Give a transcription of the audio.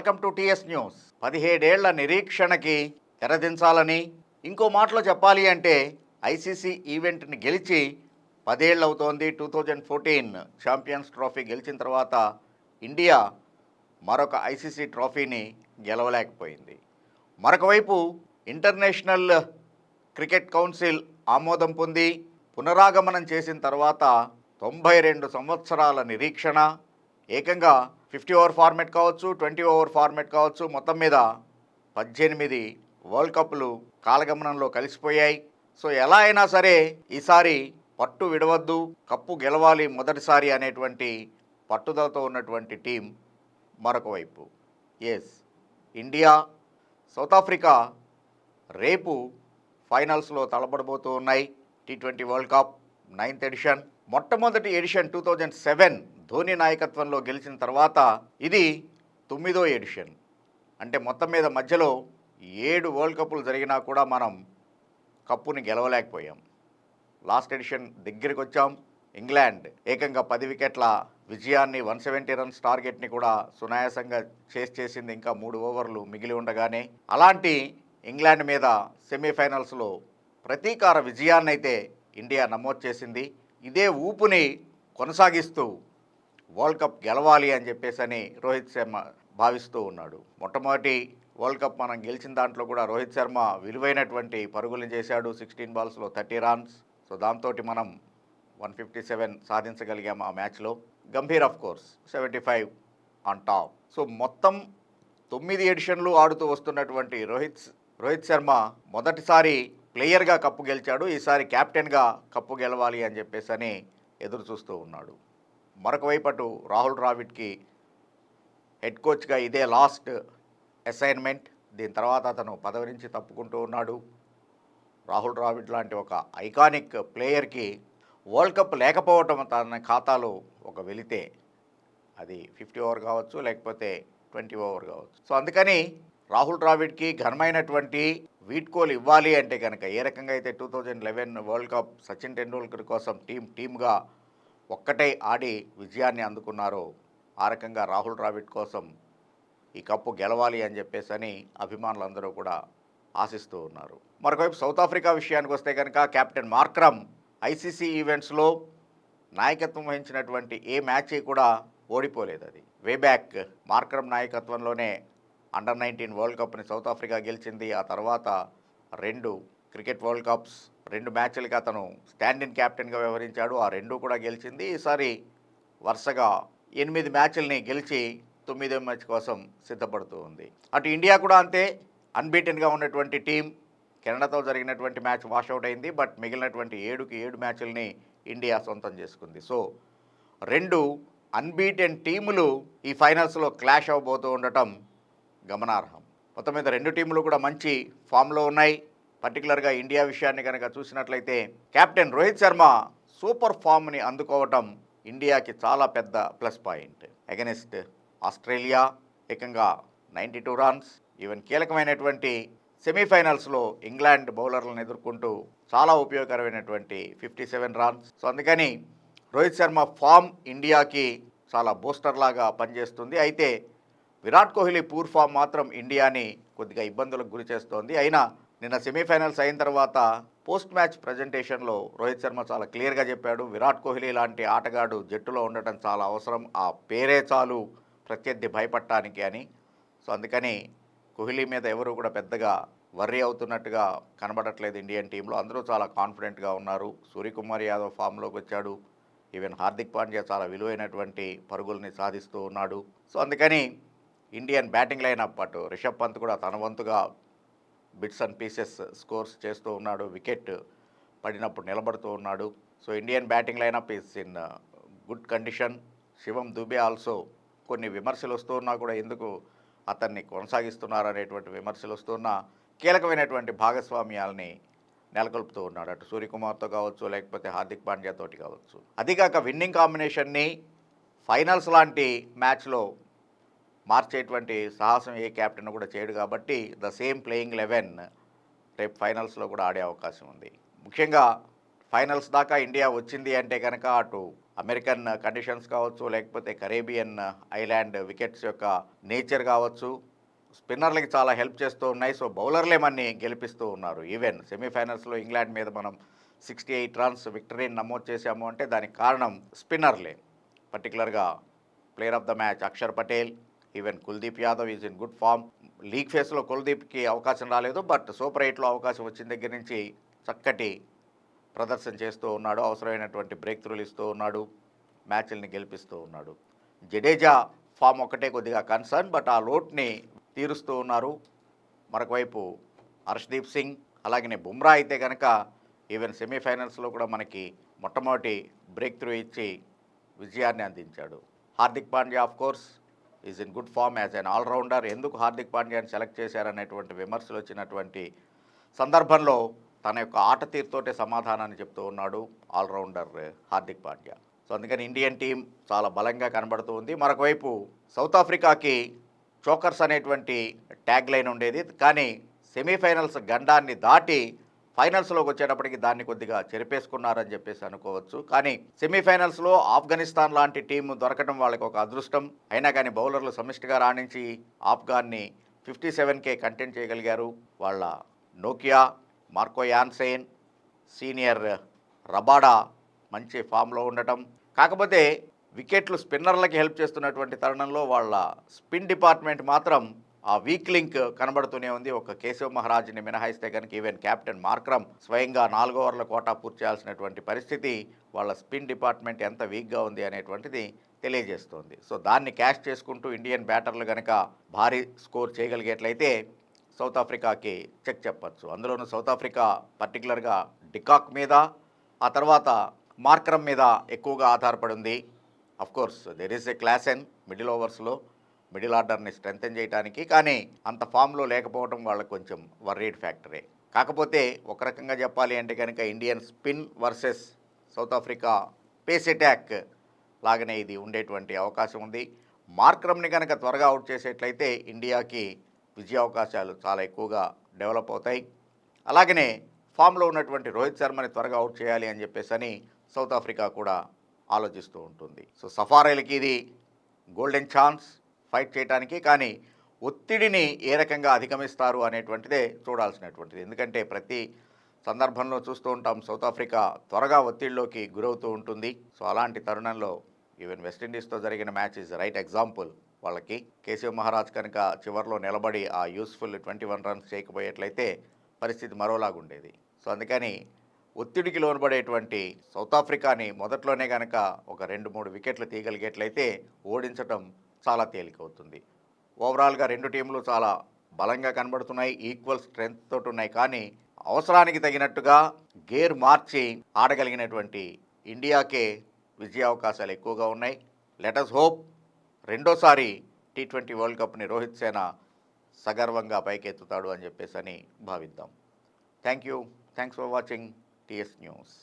Welcome to TS news. 17 ఏళ్ల నిరీక్షణకి తెరదించాలని, ఇంకో మాటలో చెప్పాలి అంటే ఐసీసీ ఈవెంట్ని గెలిచి 10 ఏళ్ళు అవుతోంది. 2014 ఛాంపియన్స్ ట్రోఫీ గెలిచిన తర్వాత ఇండియా మరొక ఐసీసీ ట్రోఫీని గెలవలేకపోయింది. మరొక వైపు ఇంటర్నేషనల్ క్రికెట్ కౌన్సిల్ ఆమోదం పొంది పునరాగమనం చేసిన తర్వాత 92 సంవత్సరాల నిరీక్షణ, ఏకంగా 50 ఓవర్ ఫార్మెట్ కావచ్చు, 20 ఓవర్ ఫార్మెట్ కావచ్చు, మొత్తం మీద 18 వరల్డ్ కప్లు కాలగమనంలో కలిసిపోయాయి. సో ఎలా అయినా సరే ఈసారి పట్టు విడవద్దు, కప్పు గెలవాలి మొదటిసారి అనేటువంటి పట్టుదలతో ఉన్నటువంటి టీం మరొక వైపు. ఇండియా, సౌత్ ఆఫ్రికా రేపు ఫైనల్స్లో తలపడబోతూ ఉన్నాయి. T20 world cup 9th edition, మొట్టమొదటి ఎడిషన్ 2007 ధోని నాయకత్వంలో గెలిచిన తర్వాత ఇది 9వ ఎడిషన్. అంటే మొత్తం మీద మధ్యలో 7 వరల్డ్ కప్పులు జరిగినా కూడా మనం కప్పుని గెలవలేకపోయాం. లాస్ట్ ఎడిషన్ దగ్గరికి వచ్చాం. ఇంగ్లాండ్ ఏకంగా 10 వికెట్ల విజయాన్ని, 170 రన్స్ టార్గెట్ని కూడా సునాయాసంగా చేసింది. ఇంకా 3 ఓవర్లు మిగిలి ఉండగానే అలాంటి ఇంగ్లాండ్ మీద సెమీఫైనల్స్లో ప్రతీకార విజయాన్ని అయితే ఇండియా నమోదు చేసింది. ఇదే ఊపుని కొనసాగిస్తూ వరల్డ్ కప్ గెలవాలి అని చెప్పేసి రోహిత్ శర్మ భావిస్తూ ఉన్నాడు. మొట్టమొదటి వరల్డ్ కప్ మనం గెలిచిన దాంట్లో కూడా రోహిత్ శర్మ విలువైనటువంటి పరుగులు చేశాడు. 16 బాల్స్లో 30 రన్స్. సో దాంతో మనం 157 సాధించగలిగాము ఆ మ్యాచ్లో. Gambhir of course 75 on top. So మొత్తం 9 ఎడిషన్లు ఆడుతూ వస్తున్నటువంటి రోహిత్ శర్మ మొదటిసారి ప్లేయర్గా కప్పు గెలిచాడు. ఈసారి కెప్టెన్గా కప్పు గెలవాలి అని చెప్పేసి ఎదురు చూస్తూ ఉన్నాడు. మరొక వైపు అటు రాహుల్ ద్రావిడ్కి హెడ్ కోచ్గా ఇదే లాస్ట్ అసైన్మెంట్. దీని తర్వాత అతను పదవి నుంచి తప్పుకుంటూ ఉన్నాడు. రాహుల్ ద్రావిడ్ లాంటి ఒక ఐకానిక్ ప్లేయర్కి వరల్డ్ కప్ లేకపోవటం తన ఖాతాలో ఒక వెలితే. అది 50 ఓవర్ కావచ్చు, లేకపోతే 20 ఓవర్ కావచ్చు. సో అందుకని రాహుల్ ద్రావిడ్కి ఘనమైనటువంటి వీడ్కోలు ఇవ్వాలి అంటే కనుక ఏ రకంగా అయితే 2011 వరల్డ్ కప్ సచిన్ టెండూల్కర్ కోసం టీమ్గా ఒక్కటే ఆడి విజయాన్ని అందుకున్నారో ఆ రకంగా రాహుల్ ద్రావిడ్ కోసం ఈ కప్పు గెలవాలి అని చెప్పేసి అభిమానులందరూ కూడా ఆశిస్తూ ఉన్నారు. మరొకవైపు సౌత్ ఆఫ్రికా విషయానికి వస్తే కనుక కెప్టెన్ మార్క్రమ్ ఐసీసీ ఈవెంట్స్లో నాయకత్వం వహించినటువంటి ఏ మ్యాచ్ కూడా ఓడిపోలేదు. అది వేబ్యాక్ మార్క్రమ్ నాయకత్వంలోనే అండర్-19 వరల్డ్ కప్ని సౌత్ ఆఫ్రికా గెలిచింది. ఆ తర్వాత 2 క్రికెట్ వరల్డ్ కప్స్, 2 మ్యాచ్లకి అతను స్టాండ్ ఇన్ కెప్టెన్గా వ్యవహరించాడు. ఆ 2 కూడా గెలిచింది. ఈసారి వరుసగా 8 మ్యాచ్ల్ని గెలిచి 9వ మ్యాచ్ కోసం సిద్ధపడుతూ ఉంది. అటు ఇండియా కూడా అంతే, అన్బీటెన్గా ఉన్నటువంటి టీం. కెనడాతో జరిగినటువంటి మ్యాచ్ వాషౌట్ అయింది. బట్ మిగిలినటువంటి 7 మ్యాచ్ల్ని ఇండియా సొంతం చేసుకుంది. సో 2 అన్బీటెన్ టీములు ఈ ఫైనల్స్లో క్లాష్ అవ్వబోతూ ఉండటం గమనార్హం. మొత్తం మీద 2 టీములు కూడా మంచి ఫామ్లో ఉన్నాయి. పర్టికులర్గా ఇండియా విషయాన్ని కనుక చూసినట్లయితే కెప్టెన్ రోహిత్ శర్మ సూపర్ ఫామ్ని అందుకోవటం ఇండియాకి చాలా పెద్ద ప్లస్ పాయింట్. అగెనిస్ట్ ఆస్ట్రేలియా ఏకంగా 92 రన్స్. ఈవెన్ కీలకమైనటువంటి సెమీఫైనల్స్లో ఇంగ్లాండ్ బౌలర్లను ఎదుర్కొంటూ చాలా ఉపయోగకరమైనటువంటి 57 రన్స్. సో అందుకని రోహిత్ శర్మ ఫామ్ ఇండియాకి చాలా బూస్టర్ లాగా పనిచేస్తుంది. అయితే విరాట్ కోహ్లీ పూర్ ఫామ్ మాత్రం ఇండియాని కొద్దిగా ఇబ్బందులకు గురి చేస్తోంది. అయినా నిన్న సెమీఫైనల్స్ అయిన తర్వాత పోస్ట్ మ్యాచ్ ప్రజెంటేషన్లో రోహిత్ శర్మ చాలా క్లియర్గా చెప్పాడు, విరాట్ కోహ్లీ లాంటి ఆటగాడు జట్టులో ఉండటం చాలా అవసరం, ఆ పేరే చాలు ప్రత్యర్థి భయపడటానికి అని. సో అందుకని కోహ్లీ మీద ఎవరు కూడా పెద్దగా వర్రీ అవుతున్నట్టుగా కనబడట్లేదు ఇండియన్ టీంలో. అందరూ చాలా కాన్ఫిడెంట్గా ఉన్నారు. సూర్యకుమార్ యాదవ్ ఫామ్లోకి వచ్చాడు. ఈవెన్ హార్దిక్ పాండ్యా చాలా విలువైనటువంటి పరుగుల్ని సాధిస్తూ ఉన్నాడు. సో అందుకని ఇండియన్ బ్యాటింగ్ లైనప్ అటు రిషబ్ పంత్ కూడా తన వంతుగా బిట్స్ అండ్ పీసెస్ స్కోర్స్ చేస్తూ ఉన్నాడు. వికెట్ పడినప్పుడు నిలబడుతూ ఉన్నాడు. So Indian batting lineup is in good condition. Shivam Dube also కొన్ని విమర్శలు వస్తూ ఉన్నా కూడా ఎందుకు అతన్ని కొనసాగిస్తున్నారు అనేటువంటి విమర్శలు వస్తున్నా కీలకమైనటువంటి భాగస్వామ్యాలని నెలకొల్పుతూ ఉన్నాడు. అటు సూర్యకుమార్తో కావచ్చు, లేకపోతే హార్దిక్ పాండ్యాతోటి కావచ్చు. అదికాక విన్నింగ్ కాంబినేషన్ని ఫైనల్స్ లాంటి మ్యాచ్లో మార్చేటువంటి సాహసం ఏ కెప్టెన్ కూడా చేయడు. కాబట్టి ద సేమ్ ప్లేయింగ్ 11 రేపు ఫైనల్స్లో కూడా ఆడే అవకాశం ఉంది. ముఖ్యంగా ఫైనల్స్ దాకా ఇండియా వచ్చింది అంటే కనుక అటు అమెరికన్ కండిషన్స్ కావచ్చు, లేకపోతే కరేబియన్ ఐలాండ్ వికెట్స్ యొక్క నేచర్ కావచ్చు, స్పిన్నర్లకి చాలా హెల్ప్ చేస్తూ ఉన్నాయి. సో బౌలర్లే మనని గెలిపిస్తూ ఉన్నారు. ఈవెన్ సెమీఫైనల్స్లో ఇంగ్లాండ్ మీద మనం 68 రన్స్ విక్టరీని నమోదు చేశాము అంటే దానికి కారణం స్పిన్నర్లే. పర్టికులర్గా player of the match Axar Patel, even Kuldeep Yadav is in good form. League ఫేస్లో కుల్దీప్కి అవకాశం రాలేదు, బట్ సూపర్ 8లో అవకాశం వచ్చిన దగ్గర నుంచి చక్కటి ప్రదర్శన చేస్తూ ఉన్నాడు. అవసరమైనటువంటి బ్రేక్ త్రూలు ఇస్తూ ఉన్నాడు, మ్యాచ్ల్ని గెలిపిస్తూ ఉన్నాడు. జడేజా ఫామ్ ఒక్కటే కొద్దిగా కన్సర్న్, బట్ ఆ లోట్ని తీరుస్తూ ఉన్నారు. మరొక వైపు హర్షదీప్ సింగ్, అలాగనే బుమ్రా అయితే కనుక ఈవెన్ సెమీఫైనల్స్లో కూడా మనకి మొట్టమొదటి బ్రేక్ త్రూ ఇచ్చి విజయాన్ని అందించాడు. Hardik Pandya of course is in good form as an allrounder. ఎందుకు హార్దిక్ పాండ్యాని సెలెక్ట్ చేశారనేటువంటి విమర్శలు వచ్చినటువంటి సందర్భంలో తన యొక్క ఆట తీరుతోటే సమాధానాన్ని చెప్తూ ఉన్నాడు ఆల్రౌండర్ హార్దిక్ పాండ్యా. సో అందుకని ఇండియన్ టీం చాలా బలంగా కనబడుతూ ఉంది. మరొక వైపు సౌత్ ఆఫ్రికాకి చోకర్స్ అనేటువంటి ట్యాగ్ లైన్ ఉండేది, కానీ సెమీఫైనల్స్ గండాన్ని దాటి ఫైనల్స్లోకి వచ్చేటప్పటికి దాన్ని కొద్దిగా చెరిపేసుకున్నారని చెప్పేసి అనుకోవచ్చు. కానీ సెమీఫైనల్స్లో ఆఫ్ఘనిస్తాన్ లాంటి టీం దొరకడం వాళ్ళకి ఒక అదృష్టం. అయినా కానీ బౌలర్లు సమిష్టిగా రాణించి ఆఫ్ఘాన్ని 57కే కంటెంట్ చేయగలిగారు. వాళ్ళ నోకియా, మార్కో యాన్సేన్, సీనియర్ రబాడా మంచి ఫామ్లో ఉండటం. కాకపోతే వికెట్లు స్పిన్నర్లకి హెల్ప్ చేస్తున్నటువంటి తరుణంలో వాళ్ళ స్పిన్ డిపార్ట్మెంట్ మాత్రం ఆ వీక్ లింక్ కనబడుతూనే ఉంది. ఒక కేశవ్ మహారాజ్ని మినహాయిస్తే కనుక ఈవెన్ కెప్టెన్ మార్క్రమ్ స్వయంగా 4 ఓవర్ల కోటా పూర్తి చేయాల్సినటువంటి పరిస్థితి. వాళ్ళ స్పిన్ డిపార్ట్మెంట్ ఎంత వీక్గా ఉంది అనేటువంటిది తెలియజేస్తోంది. సో దాన్ని క్యాష్ చేసుకుంటూ ఇండియన్ బ్యాటర్లు కనుక భారీ స్కోర్ చేయగలిగేట్లయితే సౌత్ ఆఫ్రికాకి చెక్ చెప్పచ్చు. అందులోనూ సౌత్ ఆఫ్రికా పర్టికులర్గా డికాక్ మీద, ఆ తర్వాత మార్క్రమ్ మీద ఎక్కువగా ఆధారపడి ఉంది. Of course there is a class in middle ఓవర్స్లో మిడిల్ ఆర్డర్ని స్ట్రెంథెన్ చేయడానికి, కానీ అంత ఫామ్లో లేకపోవడం వాళ్ళకి కొంచెం వర్రీడ్ ఫ్యాక్టరే. కాకపోతే ఒక రకంగా చెప్పాలి అంటే కనుక Indian spin versus south Africa face attack లాగానే ఇది ఉండేటువంటి అవకాశం ఉంది. మార్క్రమ్ని కనుక త్వరగా అవుట్ చేసేట్లయితే ఇండియాకి విజయ అవకాశాలు చాలా ఎక్కువగా డెవలప్ అవుతాయి. అలాగనే ఫామ్లో ఉన్నటువంటి రోహిత్ శర్మని త్వరగా అవుట్ చేయాలి అని చెప్పేసి సౌత్ ఆఫ్రికా కూడా ఆలోచిస్తూ ఉంటుంది. సో సఫారీలకి ఇది గోల్డెన్ ఛాన్స్ ఫైట్ చేయడానికి, కానీ ఒత్తిడిని ఏ రకంగా అధిగమిస్తారు అనేటువంటిదే చూడాల్సినటువంటిది. ఎందుకంటే ప్రతి సందర్భంలో చూస్తూ ఉంటాం సౌత్ ఆఫ్రికా త్వరగా ఒత్తిడిలోకి గురవుతూ ఉంటుంది. సో అలాంటి తరుణంలో ఈవెన్ వెస్టిండీస్తో జరిగిన మ్యాచ్ ఈజ్ రైట్ ఎగ్జాంపుల్. వాళ్ళకి కేశవ్ మహారాజ్ కనుక చివరిలో నిలబడి ఆ యూస్ఫుల్ 21 రన్స్ చేయకపోయేట్లయితే పరిస్థితి మరోలాగుండేది. సో అందుకని ఒత్తిడికి లోనబడేటువంటి సౌత్ ఆఫ్రికాని మొదట్లోనే కనుక ఒక 2-3 వికెట్లు తీయగలిగేట్లయితే ఓడించటం చాలా తేలికవుతుంది. ఓవరాల్గా రెండు టీంలు చాలా బలంగా కనబడుతున్నాయి, ఈక్వల్ స్ట్రెంగ్త్ తోటి ఉన్నాయి. కానీ అవసరానికి తగినట్టుగా గేర్ మార్చి ఆడగలిగినటువంటి ఇండియాకే విజయ అవకాశాలు ఎక్కువగా ఉన్నాయి. లెటస్ హోప్ రెండోసారి T20 వరల్డ్ కప్ని రోహిత్ సేన సగర్వంగా పైకెత్తుతాడు అని చెప్పేసి భావిద్దాం. Thank you. Thanks for watching TS news.